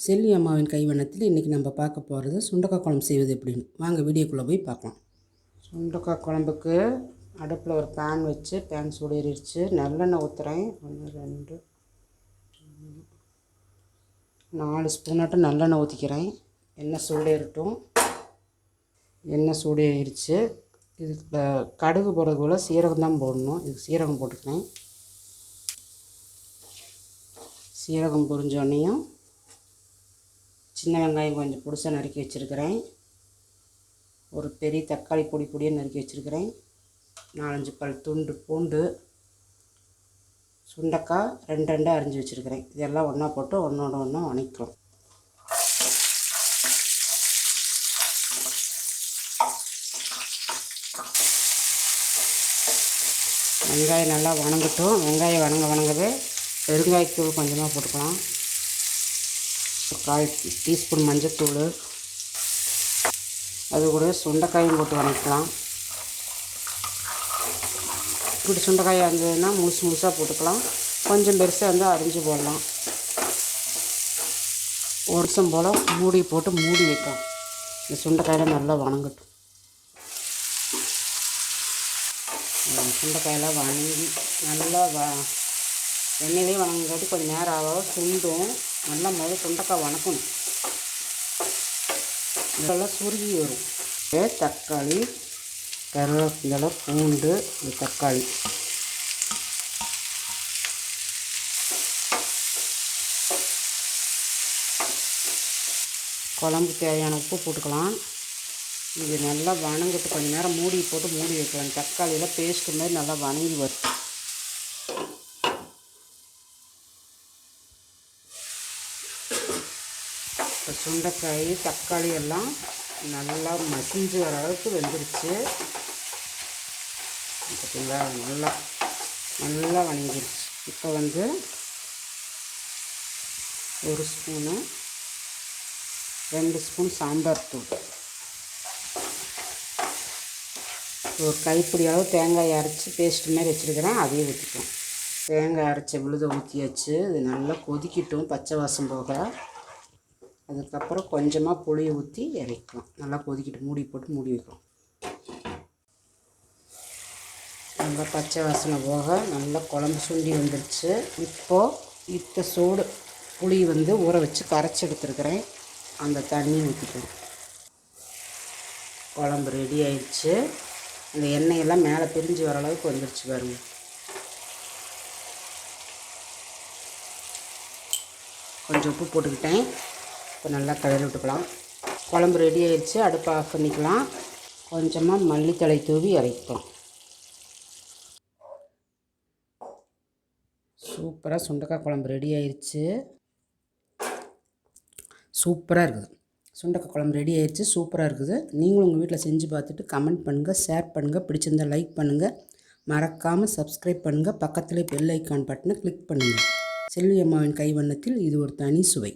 செல்வி அம்மாவின் கைவண்ணத்தில் இன்றைக்கி நம்ம பார்க்க போகிறது சுண்டக்காய் குழம்பு செய்வது எப்படின்னு. வாங்க வீடியோக்குள்ளே போய் பார்க்கலாம். சுண்டக்காய் குழம்புக்கு அடுப்பில் ஒரு பேன் வச்சு பேன் சூடேறிடுச்சு. நல்லெண்ணெய் ஊற்றுறேன். 1 2 4 ஸ்பூனாட்டும் நல்லெண்ணெய் ஊற்றிக்கிறேன். எண்ணெய் சூடேறட்டும். எண்ணெய் சூடேறிடுச்சு. இதுக்கு கடுகு போடுறது போல் சீரகம் தான் போடணும். இதுக்கு சீரகம் போட்டுக்கிறேன். சீரகம் பொரிஞ்சோன்னையும் சின்ன வெங்காயம் கொஞ்சம் பொடிசாக நறுக்கி வச்சுருக்கிறேன். ஒரு பெரிய தக்காளி பொடியாக நறுக்கி வச்சுருக்கிறேன். 4-5 பல் துண்டு பூண்டு, சுண்டக்காய் 2 அரிஞ்சு வச்சுருக்கிறேன். இதெல்லாம் ஒன்றா போட்டு ஒன்றோட ஒன்றா வணக்கிறோம். வெங்காயம் நல்லா வணங்கட்டும். வெங்காயம் வணங்கவே பெருங்காயத்தூள் கொஞ்சமாக போட்டுக்கலாம். 1/4 டீஸ்பூன் மஞ்சத்தூள், அது கூட சுண்டைக்காயும் போட்டு வணக்கலாம். இப்படி சுண்டைக்காயாக இருந்ததுன்னா முழுசாக போட்டுக்கலாம். கொஞ்சம் பெருசாக இருந்தால் அரிஞ்சு போடலாம். ஒரு நிமிஷம் போல் மூடி போட்டு மூடி வைக்கலாம். இந்த சுண்டைக்காயெல்லாம் நல்லா வணங்கட்டும். சுண்டைக்காயெல்லாம் வணங்கி நல்லா எண்ணெயிலே வணங்காட்டி கொஞ்சம் நேரம் ஆக சுண்டும். நல்லா முதல்ல சுண்டக்காய் வணக்கணும். இதெல்லாம் சுருகி வரும். தக்காளி, கருவேப்பிலை, பூண்டு, இந்த தக்காளி குழம்பு தேவையான உப்பு போட்டுக்கலாம். இது நல்லா வணங்கிட்டு கொஞ்சம் நேரம் மூடி போட்டு மூடி வைக்கலாம். தக்காளியெல்லாம் பேஸ்ட்டு மாதிரி நல்லா வணங்கி வரும். இப்போ சுண்டைக்காய் தக்காளி எல்லாம் நல்லா மசிஞ்சு வர அளவுக்கு வெந்துருச்சு. பார்த்தீங்களா, நல்லா வணங்கிருச்சு. இப்போ 1 ஸ்பூனு 2 ஸ்பூன் சாம்பார் தூள், ஒரு கைப்பிடி அளவு தேங்காய் அரைச்சி பேஸ்ட்டு மாதிரி வச்சுருக்கிறேன். அதையும் ஊற்றிக்கலாம். தேங்காய் அரைச்ச விழுதை ஊற்றியாச்சு. இது நல்லா கொதிக்கட்டும் பச்சை வாசம் போக. அதுக்கப்புறம் கொஞ்சமாக புளியை ஊற்றி இறக்கலாம். நல்லா கொதிக்கிட்டு மூடி போட்டு மூடி வைக்கலாம். நல்லா பச்சை வாசனை போக நல்லா குழம்பு சுண்டி வந்துடுச்சு. இப்போ சூடு புளி ஊற வச்சு கரைச்சி எடுத்துருக்கிறேன். அந்த தண்ணி ஊற்றிக்கிறேன். குழம்பு ரெடி ஆயிடுச்சு. அந்த எண்ணெயெல்லாம் மேலே பிரிஞ்சு வர அளவுக்கு வந்துடுச்சு பாருங்க. கொஞ்சம் உப்பு போட்டுக்கிட்டேன். இப்போ நல்லா கலரி விட்டுக்கலாம். குழம்பு ரெடி ஆயிடுச்சு. அடுப்பை ஆஃப் பண்ணிக்கலாம். கொஞ்சமாக மல்லித்தழை தூவி இறக்கலாம். சூப்பராக சுண்டக்காய் குழம்பு ரெடி ஆயிடுச்சு. சூப்பராக இருக்குது. சுண்டக்காய் குழம்பு ரெடி ஆயிடுச்சு. சூப்பராக இருக்குது. நீங்களும் உங்கள் வீட்டில் செஞ்சு பார்த்துட்டு கமெண்ட் பண்ணுங்கள், ஷேர் பண்ணுங்கள், பிடிச்சிருந்தால் லைக் பண்ணுங்கள், மறக்காமல் சப்ஸ்கிரைப் பண்ணுங்கள். பக்கத்தில் பெல் ஐக்கான் பட்டனை கிளிக் பண்ணுங்கள். செல்வி அம்மாவின் கைவண்ணத்தில் இது ஒரு தனி சுவை.